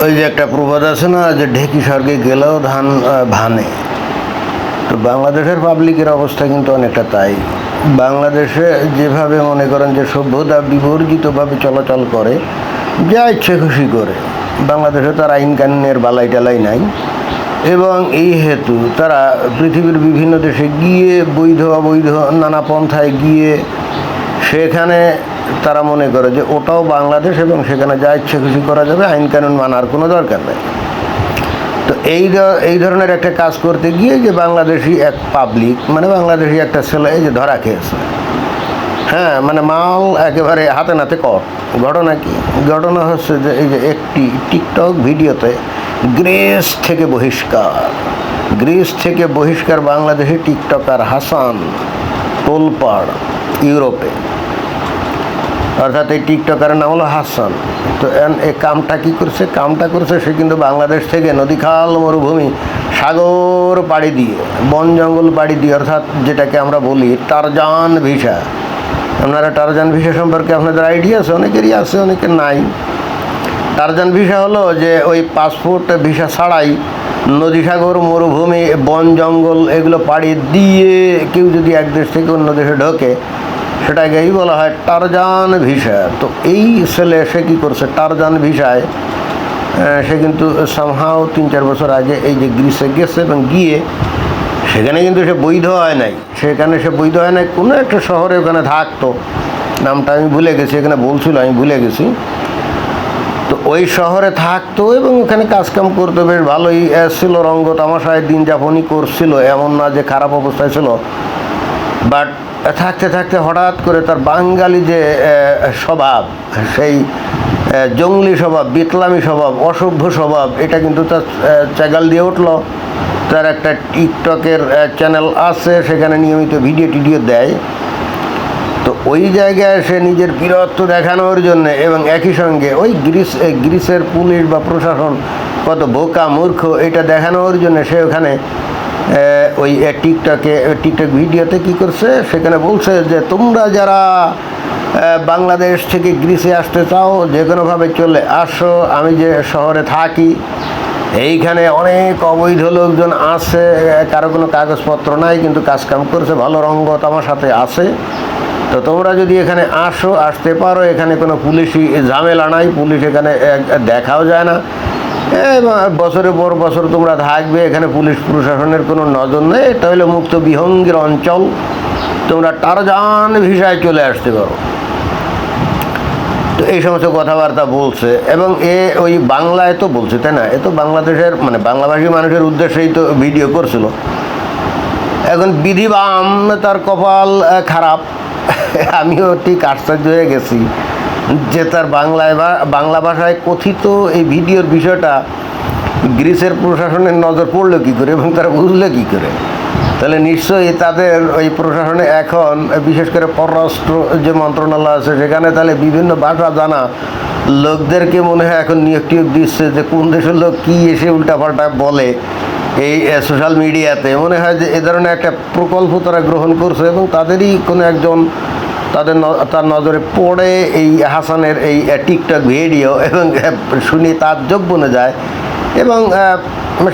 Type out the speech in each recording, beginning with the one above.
ওই যে একটা প্রবাদ আছে না, যে ঢেকি স্বর্গে গেলেও ধান ভানে। তো বাংলাদেশের পাবলিকের অবস্থা কিন্তু অনেকটা তাই। বাংলাদেশে যেভাবে মনে করেন যে সভ্যতা বিবর্জিতভাবে চলাচল করে, যা ইচ্ছে খুশি করে, বাংলাদেশে তার আইন কানুনের বালাই টালাই নাই। এবং এই হেতু তারা পৃথিবীর বিভিন্ন দেশে গিয়ে বৈধ অবৈধ নানা পন্থায় গিয়ে সেখানে তারা মনে করে যে ওটাও বাংলাদেশ এবং সেখানে যা ইচ্ছে খুশি করা যাবে, আইন কানুন মানার কোনো দরকার নেই। তো এই ধরনের একটা কাজ করতে গিয়ে যে বাংলাদেশি এক পাবলিক, মানে বাংলাদেশি একটা ছেলে এই যে ধরা খেয়েছে, হ্যাঁ, মানে মাল একেবারে হাতে নাতে কট। ঘটনা কি? ঘটনা হচ্ছে যে এই যে একটি টিকটক ভিডিওতে গ্রিস থেকে বহিষ্কার বাংলাদেশি টিকটকার হাসান তোলপাড় ইউরোপে। অর্থাৎ এই টিকটকারের নাম হলো হাসান। তো এই কামটা কী করছে? কামটা করছে সে কিন্তু বাংলাদেশ থেকে নদী, খাল, মরুভূমি, সাগর পাড়ি দিয়ে, বন জঙ্গল পাড়ি দিয়ে, অর্থাৎ যেটাকে আমরা বলি টারজান ভিসা। আপনারা টারজান ভিসা সম্পর্কে আপনাদের আইডিয়া আছে? অনেকেরই আছে, অনেকের নাই। টারজান ভিসা হলো যে ওই পাসপোর্ট ভিসা ছাড়াই নদী, সাগর, মরুভূমি, বন জঙ্গল এগুলো পাড়ি দিয়ে কেউ যদি এক দেশ থেকে অন্য দেশে ঢোকে, সেটাকেই বলা হয় টারজান ভিসা। তো এই ছেলে সে কী করছে? টারজান ভিসায় সে কিন্তু সামহাও 3-4 বছর আগে এই যে গ্রিসে গেছে এবং গিয়ে সেখানে কিন্তু সে বৈধ হয় নাই। কোনো একটা শহরে ওখানে থাকতো, নামটা আমি ভুলে গেছি, এখানে বলছিল আমি ভুলে গেছি। তো ওই শহরে থাকতো এবং ওখানে কাজকাম করতো, বেশ ভালোই ছিল, রঙ্গ তামাশায় দিন যাপনই করছিল, এমন না যে খারাপ অবস্থায় ছিল। বাট থাকতে থাকতে হঠাৎ করে তার বাঙালি যে স্বভাব, সেই জঙ্গলি স্বভাব, বিতলামি স্বভাব, অসভ্য স্বভাব, এটা কিন্তু তার চ্যাগাল দিয়ে উঠলো। তার একটা টিকটকের চ্যানেল আছে, সেখানে নিয়মিত ভিডিও দেয়। তো ওই জায়গায় সে নিজের বীরত্ব দেখানোর জন্য এবং একই সঙ্গে ওই গ্রিসের পুলিশ বা প্রশাসন কত বোকা মূর্খ এটা দেখানোর জন্য সে ওখানে ওই টিকটক ভিডিওতে কী করছে, সেখানে বলছে যে তোমরা যারা বাংলাদেশ থেকে গ্রিসে আসতে চাও, যে কোনোভাবে চলে আসো, আমি যে শহরে থাকি এইখানে অনেক অবৈধ লোকজন আছে, কারো কোনো কাগজপত্র নাই কিন্তু কাজকাম করছে, ভালো রঙ্গ তামাশাতে আছে। তো তোমরা যদি এখানে আসতে পারো, এখানে কোনো পুলিশি ঝামেলা নাই, পুলিশ এখানে দেখাও যায় না, বছরের পর বছর তোমরা থাকবে, এখানে পুলিশ প্রশাসনের কোনো নজর নেই, এটা হলো মুক্ত বিহঙ্গের অঞ্চল, তোমরা টারজান ভিসায় চলে আসতে পারো। তো এই সমস্ত কথাবার্তা বলছে এবং ওই বাংলায় তো বলছে, তাই না? এ তো বাংলাদেশের মানে বাংলাভাষী মানুষের উদ্দেশ্যেই তো ভিডিও করছিল। এখন বিধিবাম তার কপাল খারাপ। আমিও ঠিক আশ্চর্য হয়ে গেছি যে তার বাংলা ভাষায় কথিত এই ভিডিওর বিষয়টা গ্রিসের প্রশাসনের নজর পড়লো কী করে এবং তারা বুঝলো কী করে? তাহলে নিশ্চয়ই তাদের ওই প্রশাসনে এখন, বিশেষ করে পররাষ্ট্র যে মন্ত্রণালয় আছে, সেখানে তাহলে বিভিন্ন ভাষা জানা লোকদেরকে মনে হয় এখন নিয়োগ দিচ্ছে, যে কোন দেশের লোক কী এসে উল্টাপাল্টা বলে এই সোশ্যাল মিডিয়াতে। মনে হয় যে এ ধরনের একটা প্রকল্প তারা গ্রহণ করছে এবং তাদেরই কোনো একজন তার নজরে পড়ে এই হাসানের এই টিকটক ভিডিও এবং শুনি তাজ্জব বনে যায় এবং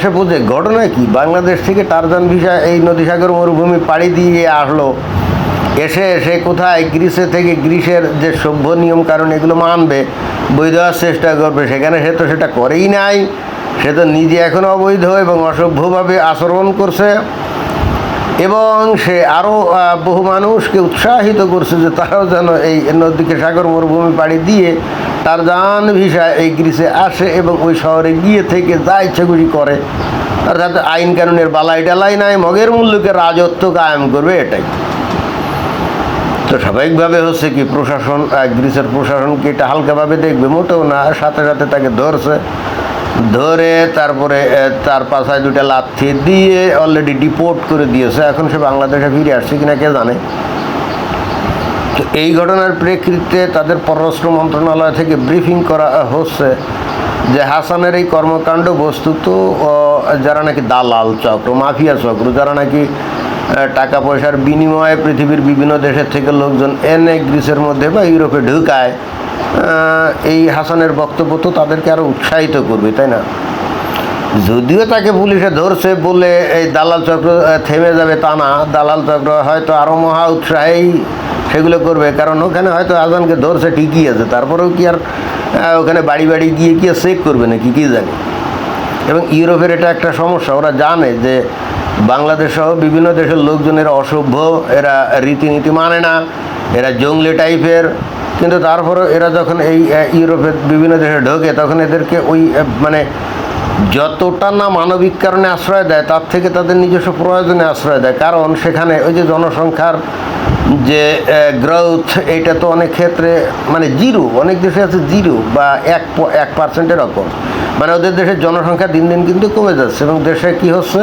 সে বুঝে ঘটনা কি। বাংলাদেশ থেকে টারজান ভিসা এই নদী, সাগর, মরুভূমি পাড়ি দিয়ে আসলো, এসে সে কোথায় গ্রিসের যে সভ্য নিয়ম কারণ এগুলো মানবে, বৈধ হওয়ার চেষ্টা করবে, সেখানে সে তো সেটা করেই নাই। সে তো নিজে এখন অবৈধ এবং অসভ্যভাবে আচরণ করছে এবং সে আরও বহু মানুষকে উৎসাহিত করছে যে তারাও যেন এই নদীকে, সাগর, মরুভূমি পাড়ি দিয়ে টারজান ভিসা এই গ্রিসে আসে এবং ওই শহরে গিয়ে থেকে যা ইচ্ছা খুশি করে, অর্থাৎ আইন কানুনের বালাই টালাই নাই, মগের মূল্যকে রাজত্ব কায়েম করবে, এটাই। তো স্বাভাবিকভাবে হচ্ছে কি, প্রশাসন, গ্রিসের প্রশাসনকে এটা হালকাভাবে দেখবে? মোটেও না। সাথে সাথে তাকে ধরে তারপরে তার পাশায় 2টা লাথি দিয়ে অলরেডি ডিপোর্ট করে দিয়েছে। এখন সে বাংলাদেশে ফিরে আসছে কিনা কে জানে। তো এই ঘটনার প্রেক্ষিতে তাদের পররাষ্ট্র মন্ত্রণালয় থেকে ব্রিফিং করা হচ্ছে যে হাসানের এই কর্মকাণ্ড বস্তুত যারা নাকি দালাল চক্র, মাফিয়া চক্র, যারা নাকি টাকা পয়সার বিনিময়ে পৃথিবীর বিভিন্ন দেশের থেকে লোকজন এনে গ্রিসের মধ্যে বা ইউরোপে ঢুকায়, এই হাসানের বক্তব্য তো তাদেরকে আরও উৎসাহিত করবে, তাই না? যদিও তাকে পুলিশে ধরছে বলে এই দালাল চক্র থেমে যাবে তা না, দালাল চক্র হয়তো আরও মহা উৎসাহেই সেগুলো করবে, কারণ ওখানে হয়তো আজানকে ধরছে ঠিকই আছে, তারপরেও কি আর ওখানে বাড়ি বাড়ি গিয়ে কি আর চেক করবে না, কি জানি। এবং ইউরোপের এটা একটা সমস্যা, ওরা জানে যে বাংলাদেশ সহ বিভিন্ন দেশের লোকজনের অসভ্য, এরা রীতিনীতি মানে না, এরা জঙ্গলি টাইপের, কিন্তু তারপরেও এরা যখন এই ইউরোপের বিভিন্ন দেশে ঢোকে তখন এদেরকে ওই মানে যতটা না মানবিক কারণে আশ্রয় দেয় তার থেকে তাদের নিজস্ব প্রয়োজনে আশ্রয় দেয়, কারণ সেখানে ওই যে জনসংখ্যার যে গ্রোথ, এইটা তো অনেক ক্ষেত্রে মানে জিরো, অনেক দেশে আছে জিরো বা 1% এরকম, মানে ওদের দেশের জনসংখ্যা দিন দিন কিন্তু কমে যাচ্ছে এবং দেশে কি হচ্ছে,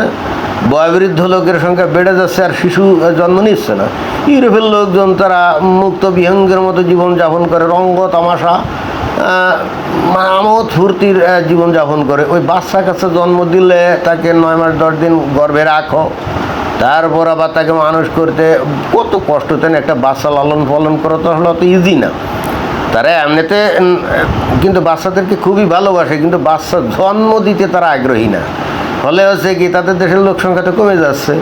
বয়োবৃদ্ধ লোকের সংখ্যা বেড়ে যাচ্ছে আর শিশু জন্ম নিচ্ছে না। ইউরোপের লোকজন তারা মুক্ত বিহঙ্গের মতো জীবনযাপন করে, রঙ্গ তামাশা আমোদ ফুর্তির জীবনযাপন করে। ওই বাচ্চা কাছে জন্ম দিলে তাকে 9 মাস 10 দিন গর্ভে রাখো, তারপর আবার তাকে মানুষ করতে কত কষ্ট, তেন একটা বাচ্চা লালন পালন করা তো হলো অত ইজি না। তারা এমনিতে কিন্তু বাচ্চাদেরকে খুবই ভালোবাসে, কিন্তু বাচ্চা জন্ম দিতে তারা আগ্রহী না। ফলে হচ্ছে কি, তাদের দেশের লোক সংখ্যা তো কমে যাচ্ছে,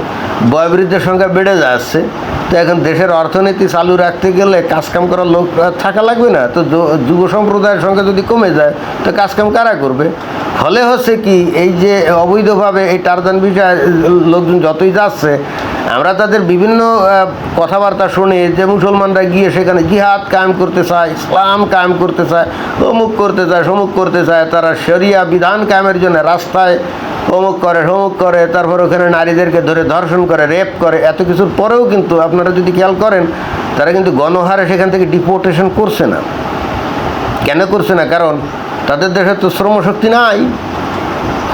বয়োবৃদ্ধের সংখ্যা বেড়ে যাচ্ছে, তো এখন দেশের অর্থনীতি চালু রাখতে গেলে কাজকাম করার লোক থাকা লাগবে না, তো যুব সম্প্রদায়ের সংখ্যা যদি কমে যায় তো কাজকাম কারা করবে? ফলে হচ্ছে কি, এই যে অবৈধভাবে এই টারজান ভিসায় লোকজন যতই যাচ্ছে, আমরা তাদের বিভিন্ন কথাবার্তা শুনি যে মুসলমানরা গিয়ে সেখানে জিহাদ কায়েম করতে চায়, ইসলাম কায়েম করতে চায়, অমুক করতে চায়, সমুক করতে চায়, তারা শরিয়া বিধান কায়েমের জন্য রাস্তায় অমুক করে, তারপর ওখানে নারীদেরকে ধরে ধর্ষণ করে, রেপ করে। এত কিছুর পরেও কিন্তু আপনারা যদি খেয়াল করেন, তারা কিন্তু গণহারে সেখান থেকে ডিপোর্টেশন করছে না। কেন করছে না? কারণ তাদের দেশে তো শ্রমশক্তি নাই।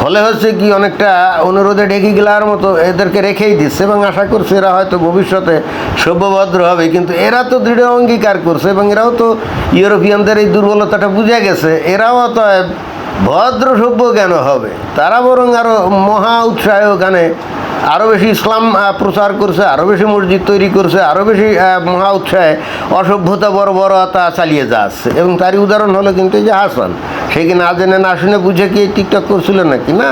ফলে হচ্ছে কি, অনেকটা অনুরোধে ঢেকে গেলার মতো এদেরকে রেখেই দিচ্ছে এবং আশা করছে এরা হয়তো ভবিষ্যতে সভ্যভদ্র হবে। কিন্তু এরা তো দৃঢ় অঙ্গীকার করছে এবং এরাও তো ইউরোপিয়ানদের এই দুর্বলতাটা বুঝে গেছে, এরাও তো ভদ্র সভ্য কেন হবে, তারা বরং আরও মহা উৎসাহে ওখানে আরও বেশি ইসলাম প্রচার করছে, আরও বেশি মসজিদ তৈরি করছে, আরও বেশি মহা উৎসাহে অসভ্যতা বর্বরতা চালিয়ে যাচ্ছে। এবং তারই উদাহরণ হলো কিন্তু এই যে হাসান, সে কি না জেনে না শুনে বুঝে কি টিকটক করছিল নাকি? না,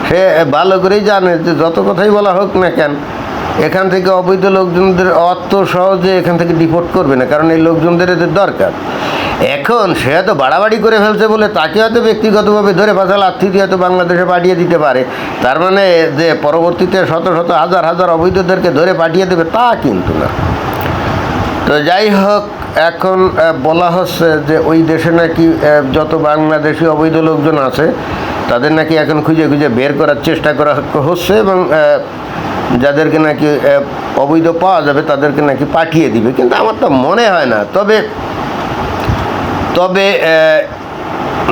সে ভালো করেই জানে যে যত কথাই বলা হোক না কেন, এখান থেকে অবৈধ লোকজনদের অত সহজে এখান থেকে ডিপোর্ট করবে না, কারণ এই লোকজনদের এদের দরকার। এখন সে হয়তো বাড়াবাড়ি করে ফেলছে বলে তাকে হয়তো ব্যক্তিগতভাবে ধরে পাশা লাথি দিয়ে হয়তো বাংলাদেশে পাঠিয়ে দিতে পারে, তার মানে যে পরবর্তীতে শত শত হাজার হাজার অবৈধদেরকে ধরে পাঠিয়ে দেবে তা কিন্তু না। তো যাই হোক, এখন বলা হচ্ছে যে ওই দেশে নাকি যত বাংলাদেশি অবৈধ লোকজন আছে তাদের নাকি এখন খুঁজে খুঁজে বের করার চেষ্টা করা হচ্ছে এবং যাদেরকে নাকি অবৈধ পাওয়া যাবে তাদেরকে নাকি পাঠিয়ে দিবে। কিন্তু আমার তো মনে হয় না। তবে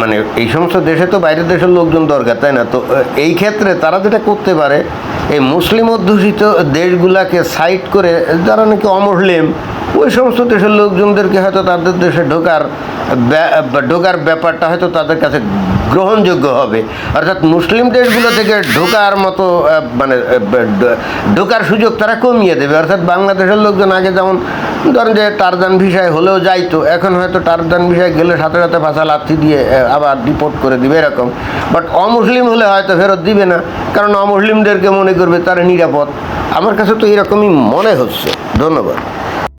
মানে এই সমস্ত দেশে তো বাইরের দেশের লোকজন দরকার, তাই না? তো এই ক্ষেত্রে তারা যেটা করতে পারে, এই মুসলিম অধ্যুষিত দেশগুলাকে সাইড করে যারা নাকি অমুসলিম, ওই সমস্ত দেশের লোকজনদেরকে হয়তো তাদের দেশে ঢোকার ব্যাপারটা হয়তো তাদের কাছে গ্রহণযোগ্য হবে। অর্থাৎ মুসলিম দেশগুলো থেকে ঢোকার মতো মানে ঢোকার সুযোগ তারা কমিয়ে দেবে। অর্থাৎ বাংলাদেশের লোকজন আগে যেমন ধরেন যে টারজান ভিসায় হলেও যাইতো, এখন হয়তো টারজান ভিসায় গেলে সাথে সাথে ভাষা লাথি দিয়ে আবার ডিপোর্ট করে দিবে এরকম। বাট অমুসলিম হলে হয়তো ফেরত দিবে না, কারণ অমুসলিমদেরকে মনে করবে তারা নিরাপদ। আমার কাছে তো এরকমই মনে হচ্ছে। ধন্যবাদ।